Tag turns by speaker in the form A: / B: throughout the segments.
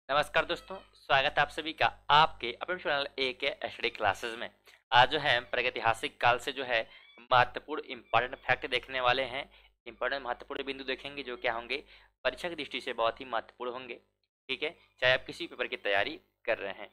A: नमस्कार दोस्तों, स्वागत है आप सभी का आपके अपने चैनल ए के एचडी क्लासेस में। आज जो है हम प्रागैतिहासिक काल से जो है महत्वपूर्ण इंपॉर्टेंट फैक्ट देखने वाले हैं। इंपॉर्टेंट महत्वपूर्ण बिंदु देखेंगे जो क्या होंगे, परीक्षा की दृष्टि से बहुत ही महत्वपूर्ण होंगे। ठीक है, चाहे आप किसी पेपर की तैयारी कर रहे हैं।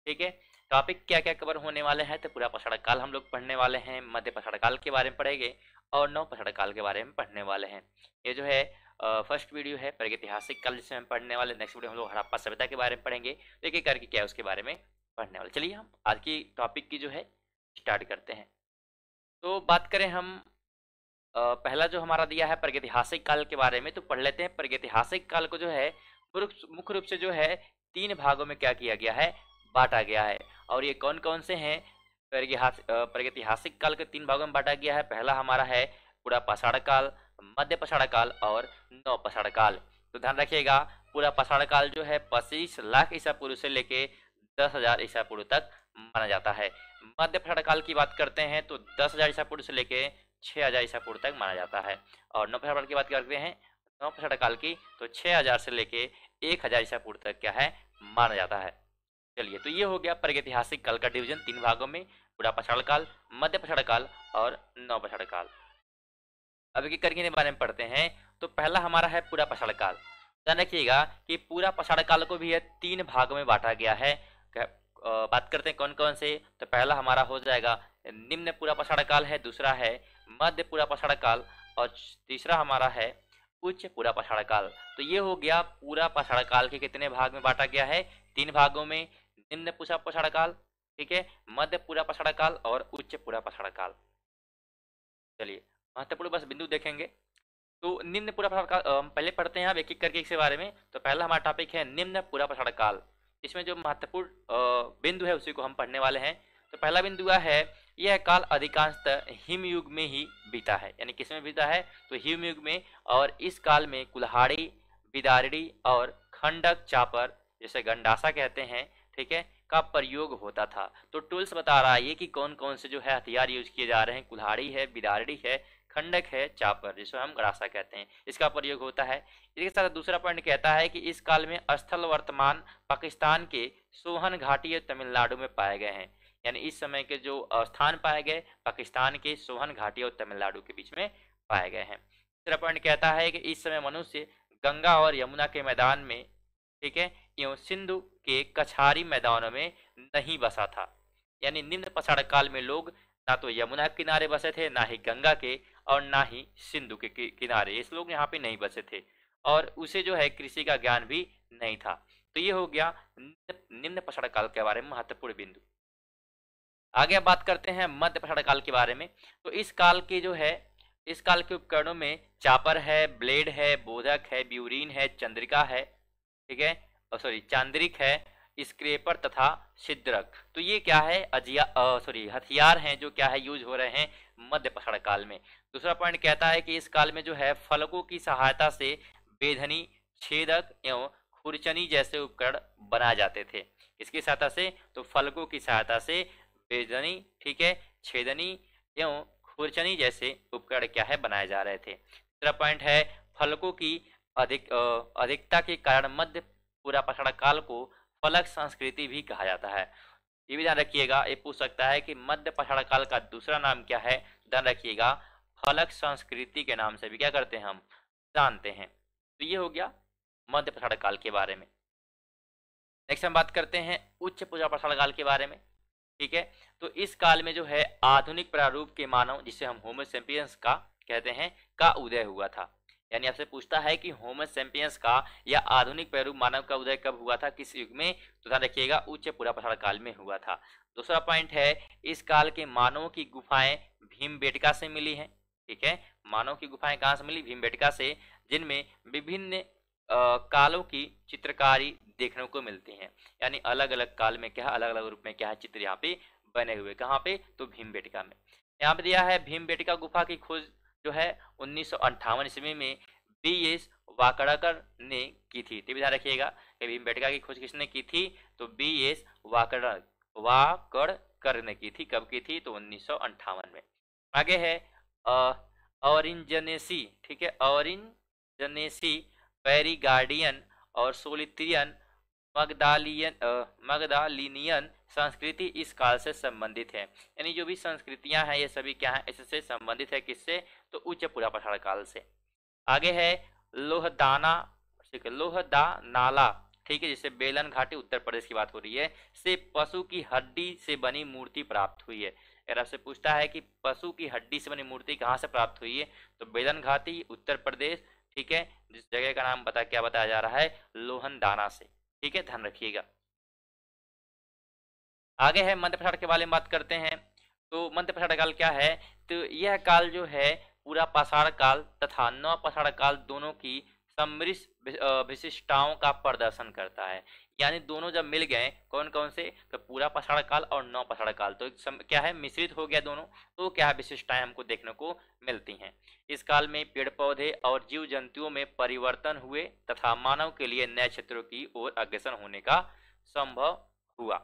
A: ठीक है, टॉपिक क्या क्या कवर होने वाले हैं तो पूरा पाषाण काल हम लोग पढ़ने वाले हैं, मध्य पाषाण काल के बारे में पढ़ेंगे और नव पाषाण काल के बारे में पढ़ने वाले हैं। ये जो है फर्स्ट वीडियो है प्रागैतिहासिक काल जिसे हम पढ़ने वाले। नेक्स्ट वीडियो हम लोग हड़प्पा सभ्यता के बारे में पढ़ेंगे, तो एक एक करके क्या है उसके बारे में पढ़ने वाले। चलिए हम आज की टॉपिक की जो है स्टार्ट करते हैं। तो बात करें हम पहला जो हमारा दिया है प्रागैतिहासिक काल के बारे में, तो पढ़ लेते हैं। प्रागैतिहासिक काल को जो है मुख्य रूप से जो है तीन भागों में क्या किया गया है, बांटा गया है। और ये कौन कौन से हैं? प्रागैतिहासिक काल के तीन भागों में बांटा गया है। पहला हमारा है पूरा पाषाण काल, मध्य पाषाण काल और नव पाषाण काल। तो ध्यान रखिएगा, पूरा पाषाण काल जो है 25 लाख ईसा पूर्व से लेके 10,000 ईसा पूर्व तक माना जाता है। मध्य पाषाण काल की बात करते हैं तो 10,000 ईसा पूर्व से लेके 6,000 ईसा पूर्व तक माना जाता है। और नव पाषाण काल की बात करते हैं, नव पाषाण काल की तो 6,000 से लेके 1,000 ईसा पूर्व तक क्या है, माना जाता है। चलिए, तो ये हो गया प्रागैतिहासिक काल का डिवीजन तीन भागों में, पूरा पाषाण काल, मध्य पाषाण काल और नव पाषाण काल। अब एक एक करके इनके बारे में पढ़ते हैं। तो पहला हमारा है पूरा पाषाण काल। ध्यान रखिएगा कि पूरा पाषाण काल को भी तीन भागों में बांटा गया है। बात करते हैं कौन कौन से। तो पहला हमारा हो जाएगा निम्न पूरा पाषाण काल है, दूसरा है मध्य पूरा पाषाण काल और तीसरा हमारा है उच्च पूरा पाषाण काल। तो ये हो गया पूरा पाषाण काल के कितने भाग में बांटा गया है, तीन भागों में। निम्न पूरा पाषाण काल, ठीक है, मध्य पूरा पाषाण काल और उच्च पूरा पाषाण काल। चलिए, महत्वपूर्ण बस बिंदु देखेंगे। तो निम्न पूरा पाषाण काल पहले पढ़ते हैं आप एक एक करके इसके बारे में। तो पहला हमारा टॉपिक है निम्न पूरा पाषाण काल। इसमें जो महत्वपूर्ण बिंदु है उसी को हम पढ़ने वाले हैं। तो पहला बिंदु है, यह काल अधिकांशतः हिमयुग में ही बीता है। यानी किसमें बीता है, तो हिमयुग में। और इस काल में कुल्हाड़ी, बिदारड़ी और खंडक चापर, जैसे गंडासा कहते हैं, ठीक है, का प्रयोग होता था। तो टूल्स बता रहा है ये कि कौन कौन से जो है हथियार यूज किए जा रहे हैं। कुल्हाड़ी है, बिदारड़ी है, खंडक है, चापर जिसको हम गड़ासा कहते हैं, इसका प्रयोग होता है। इसके साथ दूसरा पॉइंट कहता है कि इस काल में स्थल वर्तमान पाकिस्तान के सोहन घाटी और तमिलनाडु में पाए गए हैं। यानी इस समय के जो स्थान पाए गए पाकिस्तान के सोहन घाटी और तमिलनाडु के बीच में पाए गए हैं। तीसरा पॉइंट कहता है कि इस समय मनुष्य गंगा और यमुना के मैदान में, ठीक है, एवं सिंधु के कछारी मैदानों में नहीं बसा था। यानी निम्न पाषाण काल में लोग ना तो यमुना के किनारे बसे थे, ना ही गंगा के और ना ही सिंधु के किनारे, इस लोग यहाँ पे नहीं बसे थे। और उसे जो है कृषि का ज्ञान भी नहीं था। तो ये हो गया निम्न पाषाण काल के बारे में महत्वपूर्ण बिंदु। आगे अब बात करते हैं मध्य पाषाण काल के बारे में। तो इस काल के जो है, इस काल के उपकरणों में चापर है, ब्लेड है, बोधक है, ब्यूरीन है, चंद्रिका है, ठीक है, सॉरी चांद्रिक है, स्क्रेपर तथा छिद्रक। तो ये क्या है, हथियार हैं जो क्या है यूज हो रहे हैं मध्य पाषाण काल में। दूसरा पॉइंट कहता है कि इस काल में जो है फलकों की सहायता से बेधनी, छेदक एवं खुरचनी जैसे उपकरण बनाए जाते थे। इसकी सहायता से, तो फलकों की सहायता से बेधनी, ठीक है, छेदनी एवं खुरचनी जैसे उपकरण क्या है, बनाए जा रहे थे। तीसरा पॉइंट है फलकों की अधिकता के कारण मध्य पूरा पाषाण काल को फलक संस्कृति भी कहा जाता है। ये भी ध्यान रखिएगा, ये पूछ सकता है कि मध्य पाषाण काल का दूसरा नाम क्या है। ध्यान रखिएगा, फलक संस्कृति के नाम से भी क्या करते हैं, हम जानते हैं। तो ये हो गया मध्य पाषाण काल के बारे में। नेक्स्ट हम बात करते हैं उच्च पूरा पाषाण काल के बारे में, ठीक है। तो इस काल में जो है आधुनिक प्रारूप के मानव, जिसे हम होमो सेपियंस का कहते हैं, का उदय हुआ था। यानी आपसे पूछता है कि होमो सेपियंस का या आधुनिक प्रारूप मानव का उदय कब हुआ था, किस युग में, तो ध्यान रखिएगा उच्च पूरा पाषाण काल में हुआ था। दूसरा पॉइंट है इस काल के मानवों की गुफाएं भीमबेटका से मिली हैं, ठीक है। मानव की गुफाएं कहाँ से मिली, भीमबेटका से, जिनमें विभिन्न कालों की चित्रकारी देखने को मिलती हैं। यानी अलग अलग काल में क्या, अलग अलग रूप में क्या है, चित्र यहाँ पे बने हुए। कहाँ पे, तो भीमबेटका में। यहाँ पे दिया है भीमबेटका गुफा की खोज जो है 1958 ईस्वी में बी.एस. वाकड़कर ने की थी। तो ध्यान रखिएगा कि भीमबेटका की खोज किसने की थी, तो बी.एस. वाकड़कर ने की थी। कब की थी, तो 1958 में। आगे है ऑरिंजनेसी, ठीक है, ऑरिंजनेसी, पेरी गार्डियन और सोलित्रियन मगधालिनियन संस्कृति इस काल से संबंधित है। यानी जो भी संस्कृतियां हैं ये सभी क्या है, इससे संबंधित है। किससे? तो उच्च पुरापाषाण काल से। आगे है लोहदाना, ठीक है, लोहदा नाला, ठीक है, जिसे बेलन घाटी उत्तर प्रदेश की बात हो रही है, से पशु की हड्डी से बनी मूर्ति प्राप्त हुई है। अगर आपसे पूछता है कि पशु की हड्डी से बनी मूर्ति कहाँ से प्राप्त हुई है, तो बेलन घाटी उत्तर प्रदेश, ठीक है, जिस जगह का नाम क्या बताया जा रहा है, लोहनदाना से, ठीक है, ध्यान रखिएगा। आगे है मध्य पाषाण के बारे में बात करते हैं। तो मध्य पाषाण काल क्या है, तो यह काल जो है पूरा पाषाण काल तथा नव पाषाण काल दोनों की सम्मिश्र विशिष्टताओं का प्रदर्शन करता है। यानी दोनों जब मिल गए, कौन कौन से, तो पूरा पाषाण काल और नव पाषाण काल, तो क्या है, मिश्रित हो गया दोनों, तो क्या विशिष्टताएं हमको देखने को मिलती हैं। इस काल में पेड़ पौधे और जीव जंतुओं में परिवर्तन हुए तथा मानव के लिए नए क्षेत्रों की ओर अग्रसर होने का संभव हुआ।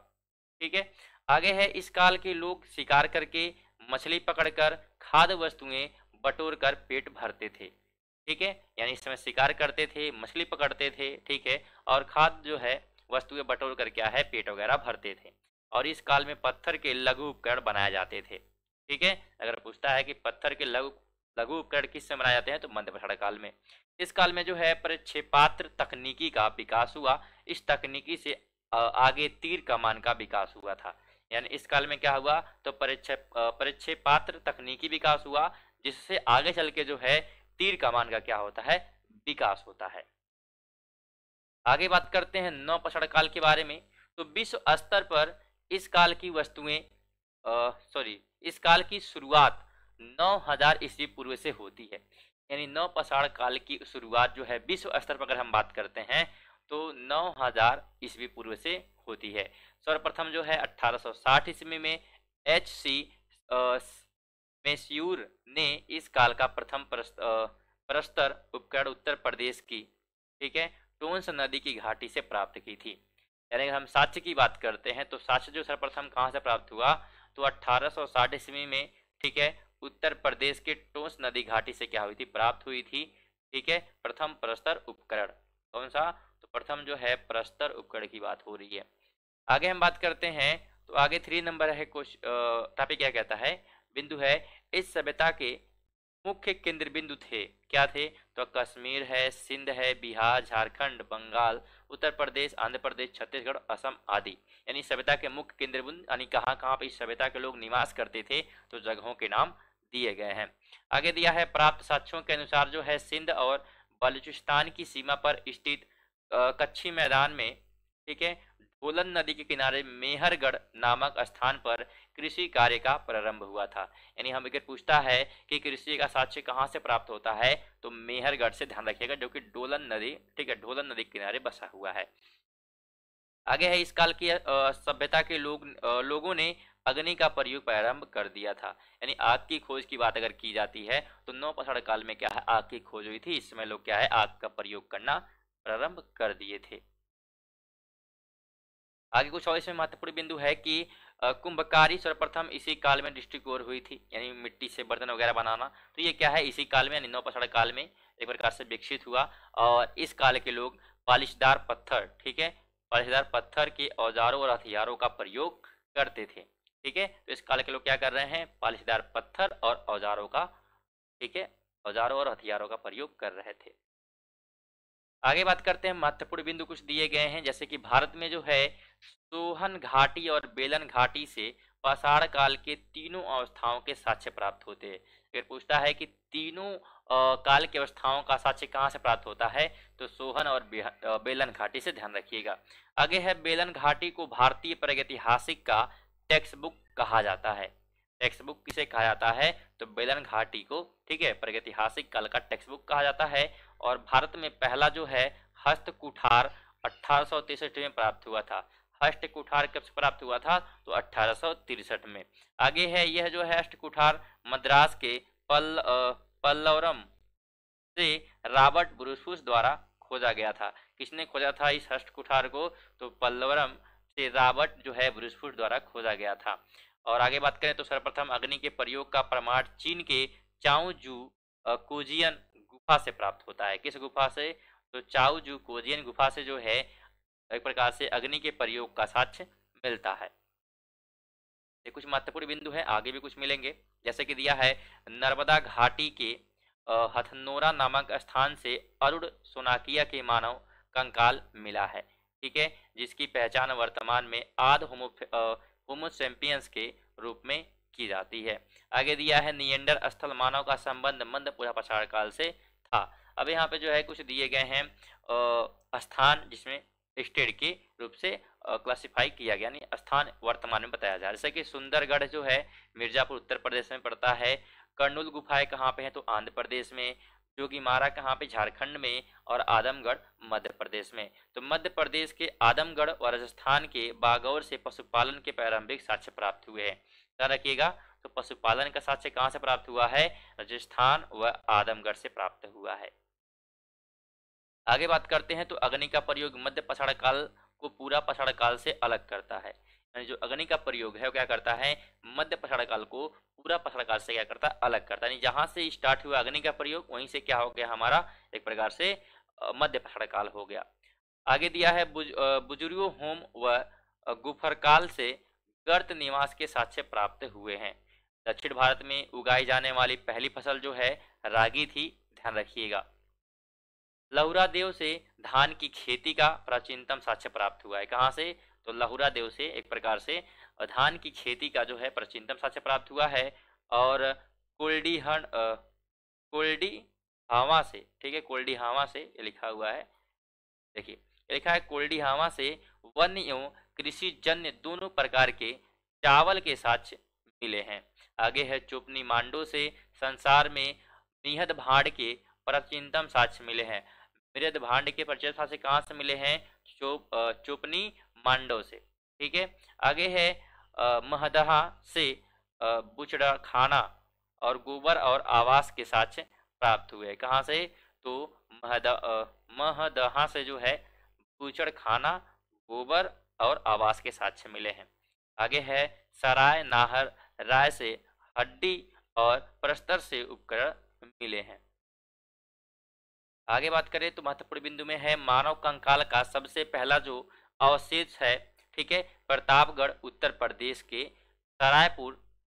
A: ठीक है, आगे है इस काल के लोग शिकार करके, मछली पकड़कर, खाद्य वस्तुएं बटोर कर पेट भरते थे। ठीक है, यानी इस समय शिकार करते थे, मछली पकड़ते थे, ठीक है, और खाद्य जो है वस्तुएं बटोर कर क्या है, पेट वगैरह भरते थे। और इस काल में पत्थर के लघु उपकरण बनाए जाते थे। ठीक है, अगर पूछता है कि पत्थर के लघु उपकरण किस समय बनाए जाते हैं, तो मध्य पाषाण काल में। इस काल में जो है प्रक्षेपास्त्र तकनीकी का विकास हुआ। इस तकनीकी से आगे तीर कमान का विकास हुआ था। यानी इस काल में क्या हुआ, तो प्रक्षेपास्त्र तकनीकी विकास हुआ, जिससे आगे चल के जो है तीर कमान का क्या होता है, विकास होता है। आगे बात करते हैं नव पाषाण काल के बारे में। तो विश्व स्तर पर इस काल की वस्तुएं इस काल की शुरुआत 9000 ईस्वी पूर्व से होती है। यानी नव पाषाण काल की शुरुआत जो है विश्व स्तर पर अगर हम बात करते हैं तो 9000 ईस्वी पूर्व से होती है। सर्वप्रथम जो है 1860 ईस्वी में H.C. मैस्यूर ने इस काल का प्रथम प्रस्तर उपकरण उत्तर प्रदेश की, ठीक है, टोंस नदी की घाटी से प्राप्त की थी। यानी हम साक्ष्य की बात करते हैं तो साक्ष्य जो सर्वप्रथम कहाँ से प्राप्त हुआ, तो 1860 ईस्वी में, ठीक है, उत्तर प्रदेश के टोंस नदी घाटी से क्या हुई थी, प्राप्त हुई थी। ठीक है, प्रथम प्रस्तर उपकरण कौन सा, तो प्रथम जो है प्रस्तर उपकरण की बात हो रही है। आगे हम बात करते हैं तो आगे 3 नंबर है टॉपिक क्या कहता है, बिंदु है, इस सभ्यता के मुख्य केंद्र बिंदु थे, क्या थे, तो कश्मीर है, सिंध है, बिहार, झारखंड, बंगाल, उत्तर प्रदेश, आंध्र प्रदेश, छत्तीसगढ़, असम आदि। यानी सभ्यता के मुख्य केंद्र बिंदु यानी कहाँ कहाँ पे इस सभ्यता के लोग निवास करते थे, तो जगहों के नाम दिए गए हैं। आगे दिया है प्राप्त साक्ष्यों के अनुसार जो है सिंध और बलूचिस्तान की सीमा पर स्थित कच्छी मैदान में, ठीक है, ढोलन नदी के किनारे मेहरगढ़ नामक स्थान पर कृषि कार्य का प्रारंभ हुआ था। यानी हम अगर पूछता है कि कृषि का साक्ष्य कहाँ से प्राप्त होता है, तो मेहरगढ़ से, ध्यान रखिएगा, जो कि ढोलन नदी, ठीक है, ढोलन नदी के किनारे बसा हुआ है। आगे है इस काल की सभ्यता के लोगों ने अग्नि का प्रयोग प्रारंभ कर दिया था। यानी आग की खोज की बात अगर की जाती है तो नव पाषाण काल में क्या है, आग की खोज हुई थी। इस समय लोग क्या है, आग का प्रयोग करना प्रारंभ कर दिए थे। आगे कुछ और इसमें महत्वपूर्ण बिंदु है कि कुंभकारी सर्वप्रथम इसी काल में दृष्टिकोर हुई थी। यानी मिट्टी से बर्तन वगैरह बनाना, तो ये क्या है, इसी काल में यानी नव पाषाण काल में एक प्रकार से विकसित हुआ। और इस काल के लोग पालिशदार पत्थर, ठीक है, पालिशदार पत्थर के औजारों और हथियारों का प्रयोग करते थे। ठीक है, तो इस काल के लोग क्या कर रहे हैं, पालिशदार पत्थर और औजारों का, ठीक है, औजारों और हथियारों का प्रयोग कर रहे थे। आगे बात करते हैं, महत्वपूर्ण बिंदु कुछ दिए गए हैं, जैसे कि भारत में जो है सोहन घाटी और बेलन घाटी से पाषाण काल के तीनों अवस्थाओं के साक्ष्य प्राप्त होते हैं। अगर पूछता है कि तीनों काल की अवस्थाओं का साक्ष्य कहाँ से प्राप्त होता है, तो सोहन और बेलन घाटी से, ध्यान रखिएगा। आगे है बेलन घाटी को भारतीय प्रागैतिहासिक का टेक्स्ट बुक कहा जाता है। टेक्स्ट बुक किसे कहा जाता है, तो बेलन घाटी को, ठीक है, प्रागैतिहासिक काल का टेक्स्ट बुक कहा जाता है। और भारत में पहला जो है हस्त कुठार 1863 में प्राप्त हुआ था। हस्त कुठार कब से प्राप्त हुआ था, तो 1863 में। आगे है यह जो है हस्त कुठार मद्रास के पल्लवरम से रॉबर्ट ब्रूसफुस द्वारा खोजा गया था। किसने खोजा था इस हस्त कुठार को, तो पल्लवरम से रॉबर्ट जो है ब्रूसफुस द्वारा खोजा गया था। और आगे बात करें तो सर्वप्रथम अग्नि के प्रयोग का प्रमाण चीन के चाओजू कोजियन गुफा से प्राप्त होता है। किस गुफा से, तो चाओजू कोजियन गुफा से जो है एक प्रकार से अग्नि के प्रयोग का साक्ष्य मिलता है। ये कुछ महत्वपूर्ण बिंदु है, आगे भी कुछ मिलेंगे। जैसे कि दिया है नर्मदा घाटी के हथनोरा नामक स्थान से अरुण सोनाकिया के मानव कंकाल मिला है, ठीक है, जिसकी पहचान वर्तमान में आद होमोसेपियंस के रूप में की जाती है। आगे दिया है निएंडर स्थल मानव का संबंध मध्य पूर्वापसार काल से था। अब यहाँ पे जो है कुछ दिए गए हैं स्थान जिसमें स्टेट के रूप से क्लासिफाई किया गया, यानी स्थान वर्तमान में बताया जा रहा है। जैसे कि सुंदरगढ़ जो है मिर्जापुर उत्तर प्रदेश में पड़ता है, कर्नूल गुफाएं कहाँ पे हैं तो आंध्र प्रदेश में, जोगीमारा कहाँ पे झारखंड में, और आदमगढ़ मध्य प्रदेश में। तो मध्य प्रदेश के आदमगढ़ और राजस्थान के बागौर से पशुपालन के प्रारंभिक साक्ष्य प्राप्त हुए हैं। ध्यान रखिएगा, तो पशुपालन का साक्ष्य कहाँ से प्राप्त हुआ है, राजस्थान व आदमगढ़ से प्राप्त हुआ है। आगे बात करते हैं तो अग्नि का प्रयोग मध्य पाषाण काल को पूरा पाषाण काल से अलग करता है। यानी जो अग्नि का प्रयोग है वो क्या करता है, मध्य पाषाण काल को पूरा पाषाण काल से क्या करता है, अलग करता है। यानी जहां से स्टार्ट हुआ अग्नि का प्रयोग वहीं से क्या हो गया हमारा, एक प्रकार से मध्य पाषाण काल हो गया। आगे दिया है बुजुर्गो होम व गुफर काल से गर्त निवास के साक्ष्य प्राप्त हुए हैं। दक्षिण भारत में उगाई जाने वाली पहली फसल जो है रागी थी, ध्यान रखिएगा। लहुरा देव से धान की खेती का प्राचीनतम साक्ष्य प्राप्त हुआ है। कहाँ से, तो लहुरा देव से एक प्रकार से धान की खेती का जो है प्राचीनतम साक्ष्य प्राप्त हुआ है। और कोल्डी हावा से, ठीक है, कोल्डी हावा से ये लिखा हुआ है, देखिए लिखा है कोल्डी हावा से वन एवं कृषि जन्य दोनों प्रकार के चावल के साक्ष्य मिले हैं। आगे है चोपनी मांडो से संसार में निहद भाड़ के प्राचीनतम साक्ष्य मिले हैं। मृद भांड के प्राचीन साक्ष्य कहाँ से मिले हैं, चोपनी मांडो से, ठीक है। आगे है महदहा से बुचड़ा खाना और गोबर और आवास के साक्ष्य प्राप्त हुए। कहाँ से, तो महदहा से जो है बुचड़ खाना, गोबर और आवास के साक्ष्य मिले हैं। आगे है सराय नाहर राय से हड्डी और प्रस्तर से उपकरण मिले हैं। आगे बात करें तो महत्वपूर्ण बिंदु में है मानव कंकाल का सबसे पहला जो अवशेष है, ठीक है, प्रतापगढ़ उत्तर प्रदेश के सरायपुर,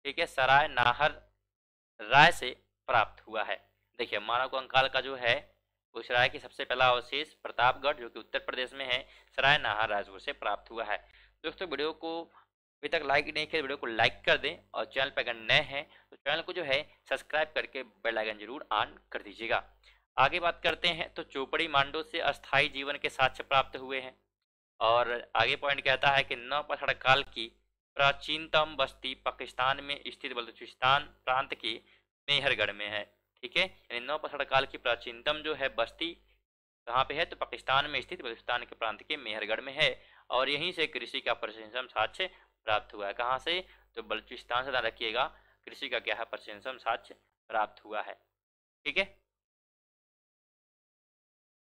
A: ठीक है, सराय नाहर राय से प्राप्त हुआ है। देखिए मानव कंकाल का जो है उस राय की सबसे पहला अवशेष प्रतापगढ़ जो कि उत्तर प्रदेश में है, सराय नाहर रायपुर से प्राप्त हुआ है। दोस्तों वीडियो को अभी तक लाइक नहीं किया, वीडियो को लाइक कर दें और चैनल पर अगर नए हैं तो चैनल को जो है सब्सक्राइब करके बेल आइकन जरूर ऑन कर दीजिएगा। आगे बात करते हैं तो चोपड़ी मांडो से अस्थायी जीवन के साक्ष्य प्राप्त हुए हैं। और आगे पॉइंट कहता है कि नवपाषाण काल की प्राचीनतम बस्ती पाकिस्तान में स्थित बलूचिस्तान प्रांत के मेहरगढ़ में है, ठीक है। यानी नवपाषाण काल की प्राचीनतम जो है बस्ती कहाँ पे है, तो पाकिस्तान में स्थित बलूचिस्तान के प्रांत के मेहरगढ़ में है। और यहीं से कृषि का प्राचीनतम साक्ष्य प्राप्त हुआ है। कहाँ से, तो बलूचिस्तान से ध्यान रखिएगा, कृषि का क्या है प्राचीनतम साक्ष्य प्राप्त हुआ है, ठीक है।